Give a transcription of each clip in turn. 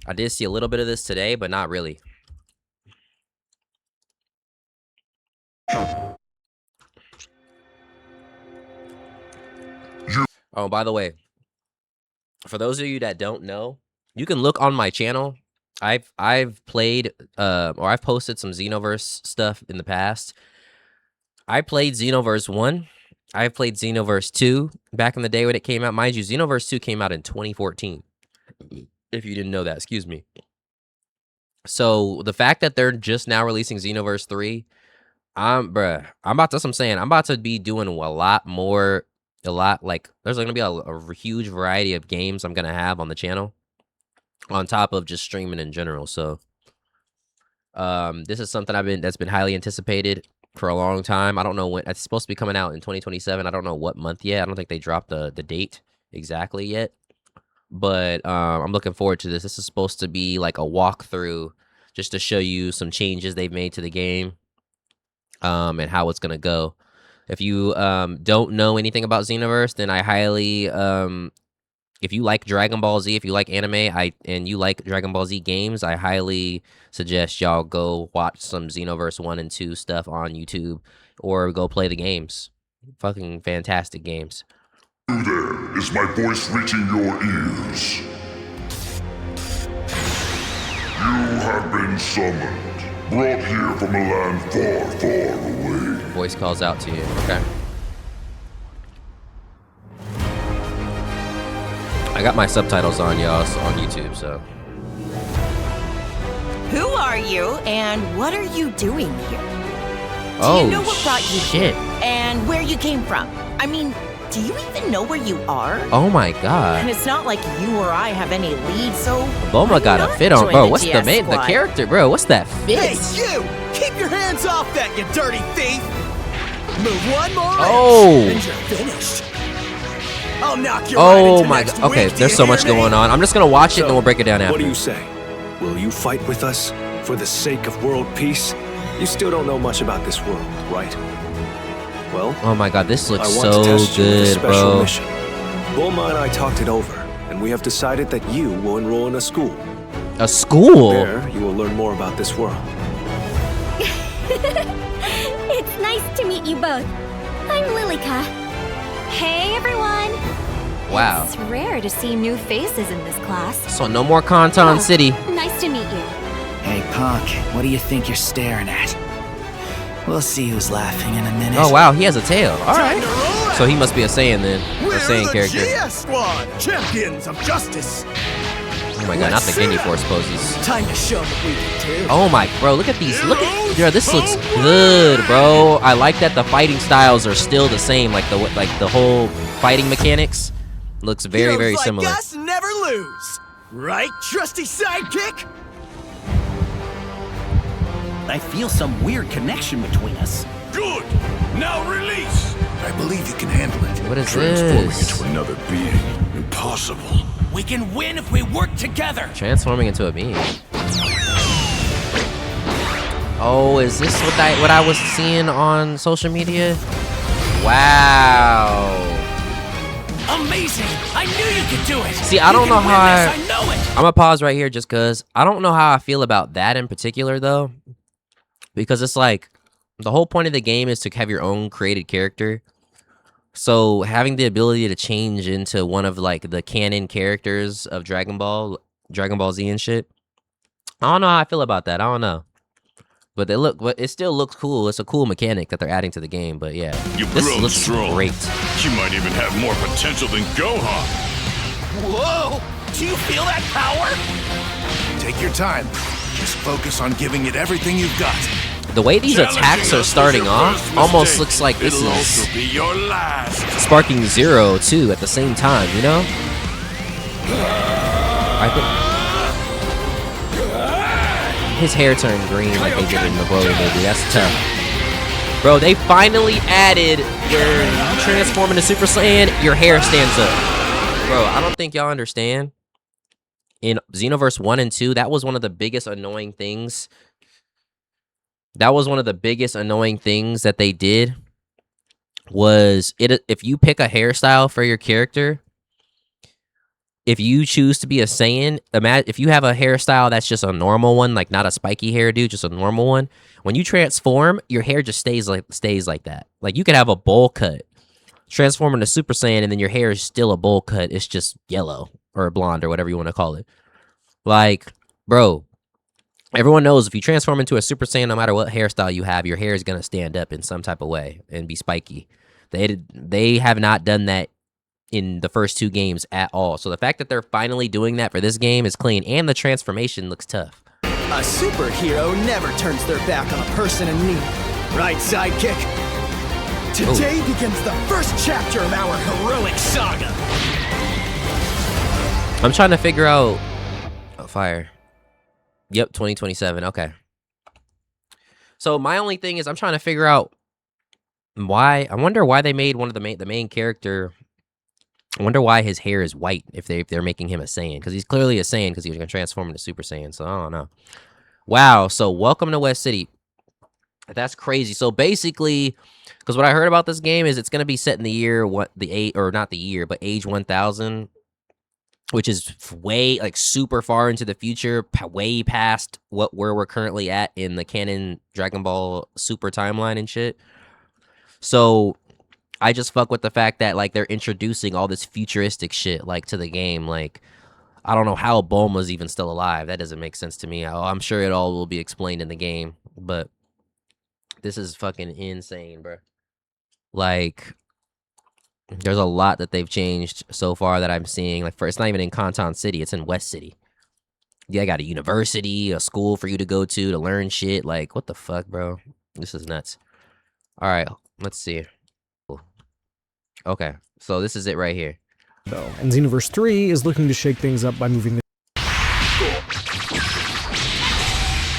I did see a little bit of this today, but not really. Oh, by the way, for those of you that don't know, you can look on my channel. I've played or I've posted some Xenoverse stuff in the past. I played Xenoverse 1. I've played Xenoverse 2 back in the day when it came out. Mind you, Xenoverse 2 came out in 2014. If you didn't know that, excuse me. So the fact that they're just now releasing Xenoverse 3, I'm about to be doing a lot more, there's gonna be a huge variety of games I'm gonna have on the channel, on top of just streaming in general. So this is something that's been highly anticipated for a long time. I don't know when it's supposed to be coming out in 2027. I don't know what month yet. I don't think they dropped the date exactly yet. But I'm looking forward to this. This is supposed to be like a walkthrough just to show you some changes they've made to the game and how it's gonna go. If you don't know anything about Xenoverse, then I highly if you like Dragon Ball Z, if you like anime, and you like Dragon Ball Z games, I highly suggest y'all go watch some Xenoverse 1 and 2 stuff on YouTube, or go play the games. Fucking fantastic games. Who there? Is my voice reaching your ears? You have been summoned, brought here from a land far, far away. Voice calls out to you. Okay. I got my subtitles on, y'all, on YouTube, so. Who are you, and what are you doing here? Oh, do you know what brought you shit. here, and where you came from? I mean, do you even know where you are? Oh my god. And it's not like you or I have any lead, so Bulma got a fit on, bro. What's the GS the character, bro? What's that fit? Hey, you! Keep your hands off that, you dirty thief! Move one more Oh. inch, and you're finished. I'll knock you Oh right my into god. next Okay, week, there's do so you much hear me? going on. I'm just gonna watch it and then we'll break it down after. What do you say? Will you fight with us for the sake of world peace? You still don't know much about this world, right? Well, Oh my god, this looks I want to so test you with a good, special bro. mission. Bulma and I talked it over, and we have decided that you will enroll in a school. A school? There, you will learn more about this world. It's nice to meet you both. I'm Lilica. Hey, everyone. Wow. It's rare to see new faces in this class. So no more Canton Oh, City. Nice to meet you. Hey, punk, what do you think you're staring at? We'll see who's laughing in a minute. Oh wow, he has a tail. Alright. Time to roll So he out. must be a Saiyan then. Or We're Saiyan the character. GS Squad, champions of justice. Oh my god, not the Genji Force poses. Time to show what we can do. Oh my, bro, look at these. Look at, yeah, this looks good, bro. I like that the fighting styles are still the same, like the whole fighting mechanics looks very, Heroes very like similar. us never lose, right, trusty sidekick? I feel some weird connection between us. Good! Now release! I believe you can handle it. What is Transforming this? into another being. Impossible. We can win if we work together. Transforming into a being. Oh, is this what I was seeing on social media? Wow. Amazing! I knew you could do it. See, I don't You know can win how this, I know it. I'm gonna pause right here just because I don't know how I feel about that in particular, though. Because it's like, the whole point of the game is to have your own created character. So having the ability to change into one of like the canon characters of Dragon Ball Z and shit. I don't know how I feel about that. I don't know. But it still looks cool. It's a cool mechanic that they're adding to the game. But yeah, You've this grown looks strong. great. You might even have more potential than Gohan. Whoa! Do you feel that power? Take your time. Just focus on giving it everything you've got. The way these attacks are starting off almost looks like this It'll is also be your last. sparking Zero too at the same time, you know? I think his hair turned green like they did in the Broly movie. That's tough. Bro, they finally added where you transform into Super Saiyan, your hair stands up. Bro, I don't think y'all understand. In Xenoverse 1 and 2, that was one of the biggest annoying things. That was one of the biggest annoying things that they did. Was it if you pick a hairstyle for your character, if you choose to be a Saiyan, imagine if you have a hairstyle that's just a normal one, like not a spiky hairdo, just a normal one. When you transform, your hair just stays like that. Like you could have a bowl cut, transform into Super Saiyan, and then your hair is still a bowl cut. It's just yellow or blonde or whatever you want to call it. Like, bro, everyone knows if you transform into a Super Saiyan, no matter what hairstyle you have, your hair is gonna stand up in some type of way and be spiky. They have not done that in the first 2 games at all. So the fact that they're finally doing that for this game is clean, and the transformation looks tough. A superhero never turns their back on a person in need. Right, sidekick? Today begins the first chapter of our heroic saga. I'm trying to figure out... Oh, fire. Yep, 2027. Okay. So my only thing is I'm trying to figure out why... I wonder why they made one of the main character... I wonder why his hair is white if they're making him a Saiyan. Because he's clearly a Saiyan because he's going to transform into Super Saiyan. So I don't know. Wow. So welcome to West City. That's crazy. So basically, because what I heard about this game is it's going to be set in the year, age 1000. Which is way, like, super far into the future. Way past where we're currently at in the canon Dragon Ball Super timeline and shit. So... I just fuck with the fact that, like, they're introducing all this futuristic shit, like, to the game. Like, I don't know how Bulma's even still alive. That doesn't make sense to me. I'm sure it all will be explained in the game. But this is fucking insane, bro. Like, there's a lot that they've changed so far that I'm seeing. Like, it's not even in Canton City. It's in West City. Yeah, I got a university, a school for you to go to learn shit. Like, what the fuck, bro? This is nuts. All right, let's see. Okay, so this is it right here. And Xenoverse 3 is looking to shake things up by moving the...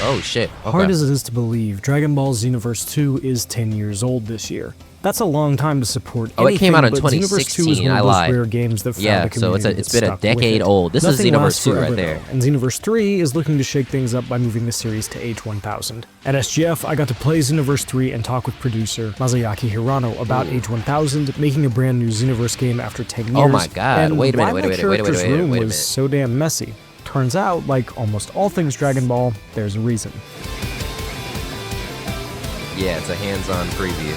Oh shit, okay. Hard as it is to believe, Dragon Ball Xenoverse 2 is 10 years old this year. That's a long time to support anything, it came out in but 2016, Xenoverse 2 is one of those rare games that found a community so it's been a decade old. This is Xenoverse 2 right there. And Xenoverse 3 is looking to shake things up by moving the series to age 1000. At SGF, I got to play Xenoverse 3 and talk with producer Masayaki Hirano about age 1000, making a brand new Xenoverse game after 10 years. Oh my god, and wait a minute, why wait a my minute, wait a character's minute, room wait a was minute. so damn messy. Turns out, like almost all things Dragon Ball, there's a reason. Yeah, it's a hands-on preview.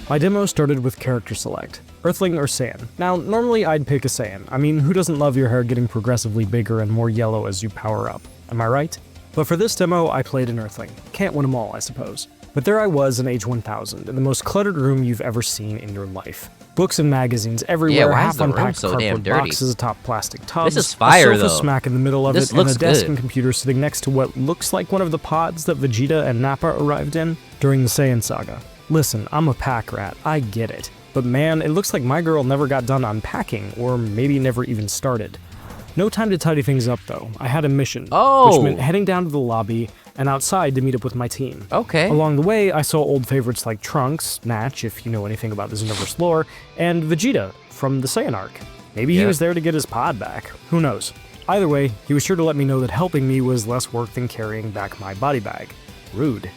My demo started with character select, Earthling or Saiyan. Now, normally I'd pick a Saiyan. I mean, who doesn't love your hair getting progressively bigger and more yellow as you power up? Am I right? But for this demo, I played an Earthling. Can't win them all, I suppose. But there I was in age 1000, in the most cluttered room you've ever seen in your life. Books and magazines everywhere, why is half the room unpacked so damn cardboard dirty? boxes atop plastic tubs, This is fire, a sofa though. smack in the middle of This it, and a looks desk good. and computer sitting next to what looks like one of the pods that Vegeta and Nappa arrived in during the Saiyan saga. Listen, I'm a pack rat, I get it. But man, it looks like my girl never got done unpacking, or maybe never even started. No time to tidy things up though. I had a mission, which meant heading down to the lobby and outside to meet up with my team. Okay. Along the way, I saw old favorites like Trunks, Natch, if you know anything about the Xenoverse lore, and Vegeta from the Saiyan arc. Maybe he was there to get his pod back. Who knows? Either way, he was sure to let me know that helping me was less work than carrying back my body bag. Rude.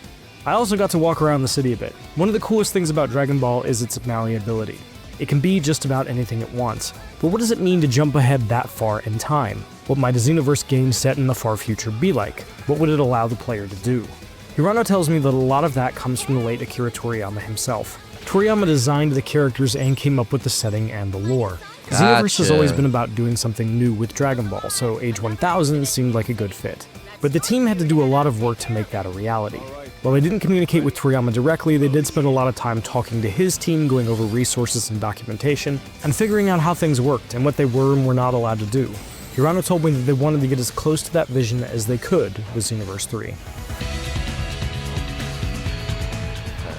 I also got to walk around the city a bit. One of the coolest things about Dragon Ball is its malleability. It can be just about anything it wants. But what does it mean to jump ahead that far in time? What might a Xenoverse game set in the far future be like? What would it allow the player to do? Hirano tells me that a lot of that comes from the late Akira Toriyama himself. Toriyama designed the characters and came up with the setting and the lore. Xenoverse has always been about doing something new with Dragon Ball, so age 1000 seemed like a good fit. But the team had to do a lot of work to make that a reality. While they didn't communicate with Toriyama directly, they did spend a lot of time talking to his team, going over resources and documentation, and figuring out how things worked and what they were and were not allowed to do. Hirano told me that they wanted to get as close to that vision as they could with Xenoverse 3.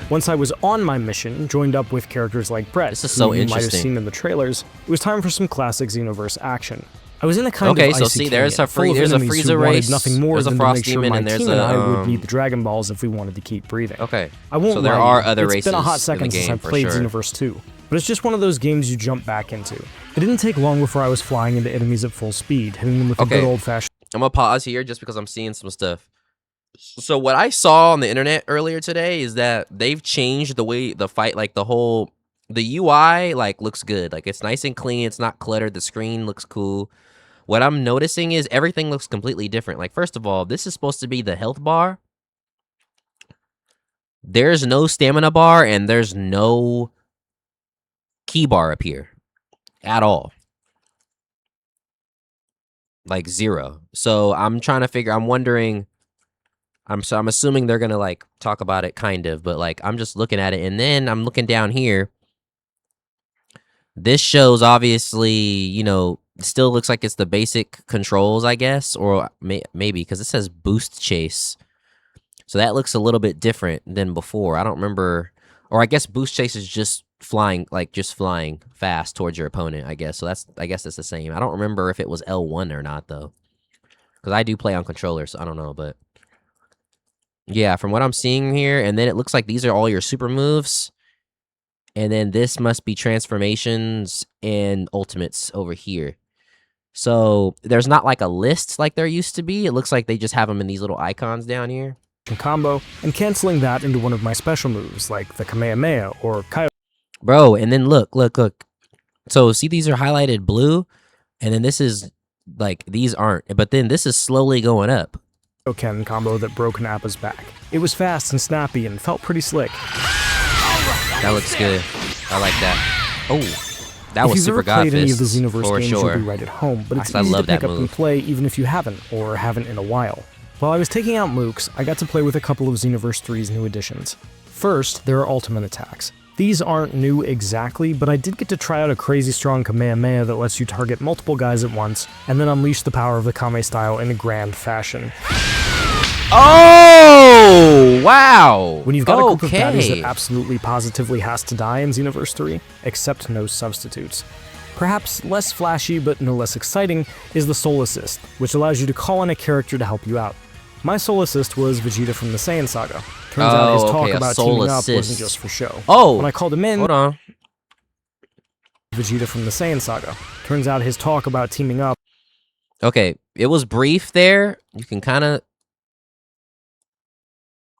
Once I was on my mission, joined up with characters like Brett, This is so who you might have interesting. seen in the trailers, it was time for some classic Xenoverse action. I was in a kind of Okay, so icy see, there's canyon, a free- full of there's a enemies who Frieza wanted race, nothing more there's a than to Frost make sure Demon, my and there's team and a, I would beat the Dragon Balls if we wanted to keep breathing. Okay. I won't So there lie, are other it's been a hot races in the second since game I for played sure. Xenoverse 2, but it's just one of those games you jump back into. It didn't take long before I was flying into enemies at full speed, hitting them with a good old-fashioned... I'm gonna pause here just because I'm seeing some stuff. So what I saw on the internet earlier today is that they've changed the way the fight, like the whole The UI like looks good. Like it's nice and clean. It's not cluttered. The screen looks cool. What I'm noticing is everything looks completely different. Like first of all, this is supposed to be the health bar. There's no stamina bar and there's no key bar up here at all. Like 0. So I'm trying to figure, I'm wondering, I'm assuming they're going to like talk about it kind of, but like I'm just looking at it and then I'm looking down here. This shows obviously, you know, still looks like it's the basic controls, I guess, or maybe because it says boost chase. So that looks a little bit different than before. I don't remember, or I guess boost chase is just flying, like just flying fast towards your opponent, I guess. So I guess it's the same. I don't remember if it was L1 or not though, because I do play on controller, so I don't know, but yeah, from what I'm seeing here, and then it looks like these are all your super moves. And then this must be transformations and ultimates over here. So there's not like a list like there used to be. It looks like they just have them in these little icons down here. Combo, and canceling that into one of my special moves, like the Kamehameha or Kaioken. Bro, and then look. So see, these are highlighted blue, and then this is like, these aren't. But then this is slowly going up. Combo that broke Nappa's back. It was fast and snappy and felt pretty slick. That looks good. I like that. Oh, that was super Godfist. If you've ever played any of the Godfist, Xenoverse for games, sure. you'll be right at home, but it's I easy love to pick that up move. and play even if you haven't, or haven't in a while. While I was taking out mooks, I got to play with a couple of Xenoverse 3's new additions. First, there are ultimate attacks. These aren't new exactly, but I did get to try out a crazy strong Kamehameha that lets you target multiple guys at once, and then unleash the power of the Kame style in a grand fashion. Oh, wow. When you've got a group of baddies that absolutely positively has to die in Xenoverse 3, accept no substitutes. Perhaps less flashy but no less exciting is the Soul Assist, which allows you to call on a character to help you out. My Soul Assist was Vegeta from the Saiyan Saga. Turns out his talk about teaming up wasn't just for show. Oh, when I called him in, hold on. Vegeta from the Saiyan Saga. Turns out his talk about teaming up. Okay, it was brief there. You can kind of...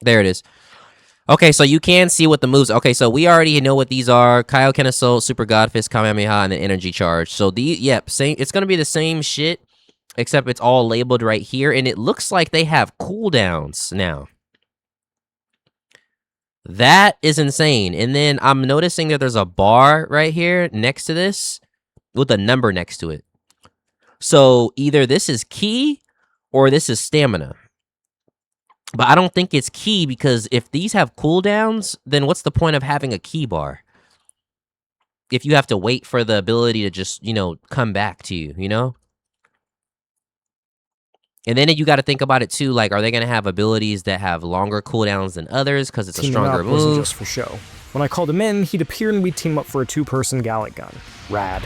There it is. Okay, so you can see what the moves... Okay, so we already know what these are. Kaioken Assault, Super Godfist, Kamehameha, and then Energy Charge. So same. It's going to be the same shit, except it's all labeled right here, and it looks like they have cooldowns now. That is insane. And then I'm noticing that there's a bar right here next to this with a number next to it. So either this is key or this is stamina. But I don't think it's key, because if these have cooldowns, then what's the point of having a key bar? If you have to wait for the ability to just, you know, come back to you, you know? And then you got to think about it too, like, are they going to have abilities that have longer cooldowns than others because it's a stronger move? Wasn't just for show. When I called him in, he'd appear and we'd team up for a 2-person Gallic gun. Rad.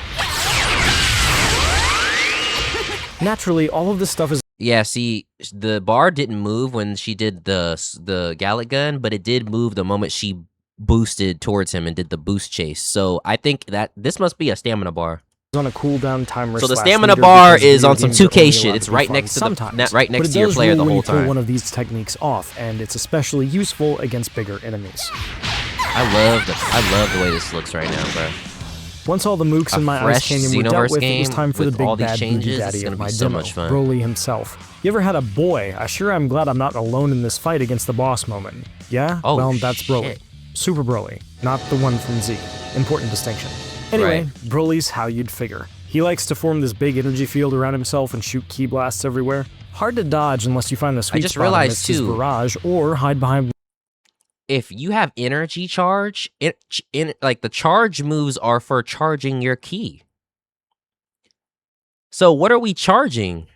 Naturally, all of this stuff is... Yeah, see, the bar didn't move when she did the Gallic gun, but it did move the moment she boosted towards him and did the boost chase. So I think that this must be a stamina bar. On a cooldown timer. So the stamina bar is on some 2K shit. It's right next to right next to your player the whole time. Pull one of these techniques off, and it's especially useful against bigger enemies. I love the way this looks right now, bro. Once all the mooks in my Ice Canyon were dealt with, it was time for the big bad booty daddy of my demo, Broly himself. You ever had a boy, I sure am glad I'm not alone in this fight against the boss moment? Yeah? Oh, well, that's Broly. Super Broly, not the one from Z. Important distinction. Anyway, Broly's how you'd figure. He likes to form this big energy field around himself and shoot ki blasts everywhere. Hard to dodge unless you find the sweet spot amidst his barrage or hide behind... If you have energy charge, like the charge moves are for charging your ki. So what are we charging?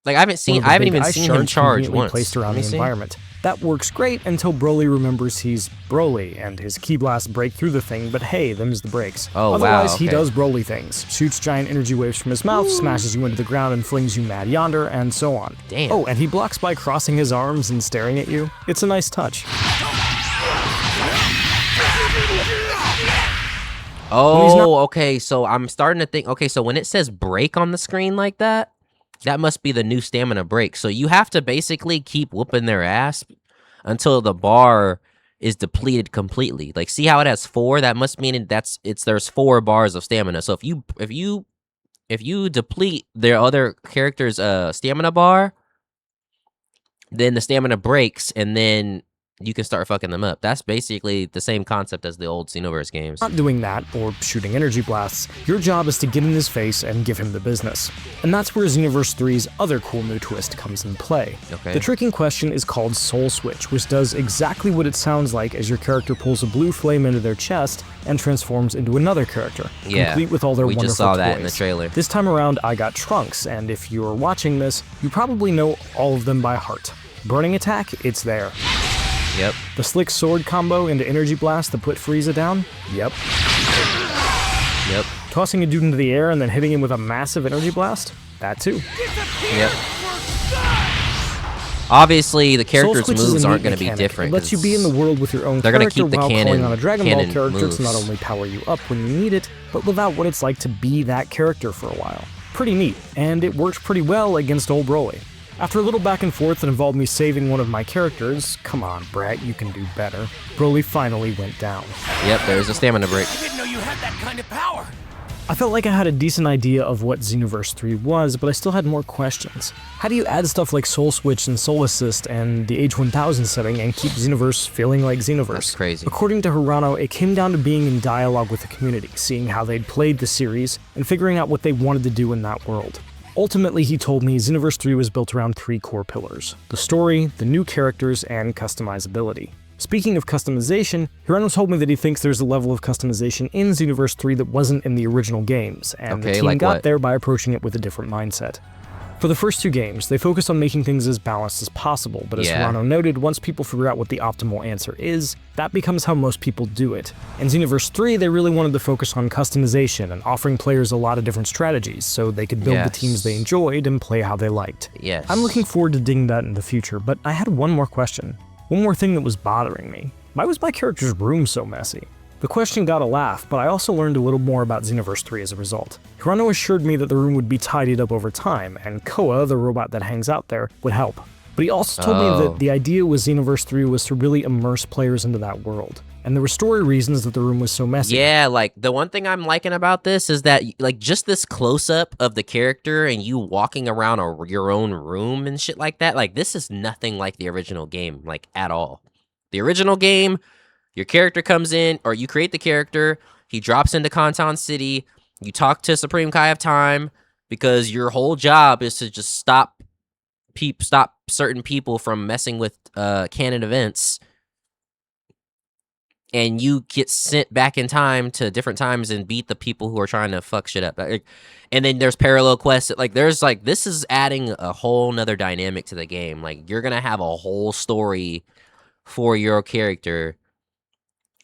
Like I haven't even seen him charge once. Placed around the environment. That works great until Broly remembers he's Broly and his ki blasts break through the thing, but hey, them's the breaks. Oh, otherwise, wow, he does Broly things. Shoots giant energy waves from his mouth, smashes you into the ground and flings you mad yonder, and so on. Damn. Oh, and he blocks by crossing his arms and staring at you. It's a nice touch. Oh, okay, so I'm starting to think, okay, so when it says break on the screen like that, that must be the new stamina break. So you have to basically keep whooping their ass until the bar is depleted completely. Like, see how it has 4? That must mean there's 4 bars of stamina. So if you deplete their other character's stamina bar, then the stamina breaks, and then you can start fucking them up. That's basically the same concept as the old Xenoverse games. Not doing that, or shooting energy blasts, your job is to get in his face and give him the business. And that's where Xenoverse 3's other cool new twist comes in play. Okay. The tricking question is called Soul Switch, which does exactly what it sounds like as your character pulls a blue flame into their chest and transforms into another character, complete with all their wonderful toys. We just saw that toys. in the trailer. This time around, I got Trunks, and if you're watching this, you probably know all of them by heart. Burning Attack, it's there. Yep. The slick sword combo into Energy Blast that put Frieza down? Yep. Yep. Tossing a dude into the air and then hitting him with a massive Energy Blast? That too. Yep. Obviously, the characters' Soul Switch is moves a aren't neat going to be mechanic. different. It lets you be in the world with your own they're character gonna keep the while calling on a Dragon Ball canon character moves. to not only power you up when you need it, but live out what it's like to be that character for a while. Pretty neat, and it works pretty well against old Broly. After a little back and forth that involved me saving one of my characters, come on, Brat, you can do better, Broly finally went down. Yep, there's a stamina break. I didn't know you had that kind of power. I felt like I had a decent idea of what Xenoverse 3 was, but I still had more questions. How do you add stuff like Soul Switch and Soul Assist and the Age 1000 setting and keep Xenoverse feeling like Xenoverse? That's crazy. According to Hirano, it came down to being in dialogue with the community, seeing how they'd played the series, and figuring out what they wanted to do in that world. Ultimately, he told me Xenoverse 3 was built around 3 core pillars: the story, the new characters, and customizability. Speaking of customization, Hirano told me that he thinks there's a level of customization in Xenoverse 3 that wasn't in the original games, and the team like got what? there by approaching it with a different mindset. For the first 2 games, they focused on making things as balanced as possible, but as Hirano noted, once people figure out what the optimal answer is, that becomes how most people do it. In Xenoverse 3, they really wanted to focus on customization and offering players a lot of different strategies, so they could build the teams they enjoyed and play how they liked. Yes. I'm looking forward to digging that in the future, but I had one more question. One more thing that was bothering me. Why was my character's room so messy? The question got a laugh, but I also learned a little more about Xenoverse 3 as a result. Hirano assured me that the room would be tidied up over time, and Koa, the robot that hangs out there, would help. But he also told me that the idea with Xenoverse 3 was to really immerse players into that world. And there were story reasons that the room was so messy. Yeah, like, the one thing I'm liking about this is that, like, just this close-up of the character and you walking around your own room and shit like that, like, this is nothing like the original game, like, at all. The original game, your character comes in, or you create the character, he drops into Canton City, you talk to Supreme Kai of Time, because your whole job is to just stop certain people from messing with canon events, and you get sent back in time to different times and beat the people who are trying to fuck shit up. And then there's parallel quests. Like, this is adding a whole nother dynamic to the game. Like, you're gonna have a whole story for your character,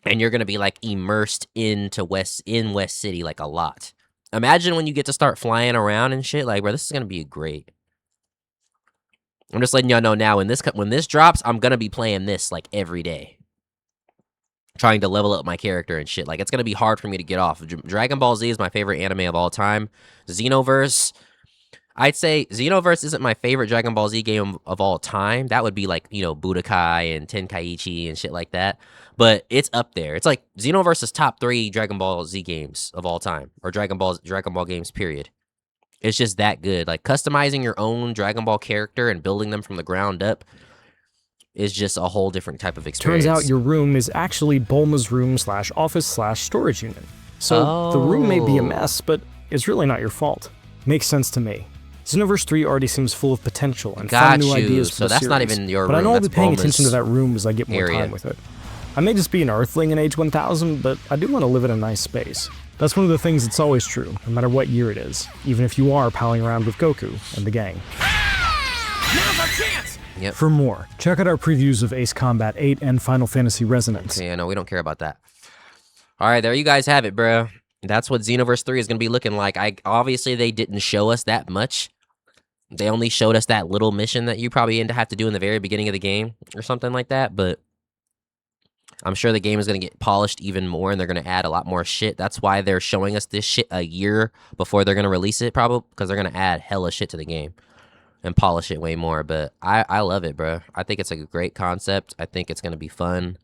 and you're gonna be like immersed into West City like a lot. Imagine when you get to start flying around and shit. Like, bro, this is gonna be great. I'm just letting y'all know now. When this drops, I'm gonna be playing this like every day, trying to level up my character and shit. Like, it's gonna be hard for me to get off. Dragon Ball Z is my favorite anime of all time. Xenoverse, I'd say Xenoverse isn't my favorite Dragon Ball Z game of all time. That would be like, you know, Budokai and Tenkaichi and shit like that. But it's up there. It's like Xenoverse is top 3 Dragon Ball Z games of all time, or Dragon Ball games, period. It's just that good. Like, customizing your own Dragon Ball character and building them from the ground up is just a whole different type of experience. Turns out your room is actually Bulma's room / office / storage unit. So the room may be a mess, but it's really not your fault. Makes sense to me. Xenoverse 3 already seems full of potential and fun new ideas for so the that's series, not even your but room. I know I'll be That's paying Bulma's attention to that room as I get more area. time with it. I may just be an Earthling in Age 1000, but I do want to live in a nice space. That's one of the things that's always true, no matter what year it is, even if you are palling around with Goku and the gang. Now's our chance! Yep. For more, check out our previews of Ace Combat 8 and Final Fantasy Resonance. Yeah, no, we don't care about that. All right, there you guys have it, bro. That's what Xenoverse 3 is going to be looking like. Obviously, they didn't show us that much. They only showed us that little mission that you probably have to do in the very beginning of the game or something like that, but I'm sure the game is going to get polished even more, and they're going to add a lot more shit. That's why they're showing us this shit a year before they're going to release it, probably, because they're going to add hella shit to the game and polish it way more. But I love it, bro. I think it's a great concept. I think it's going to be fun.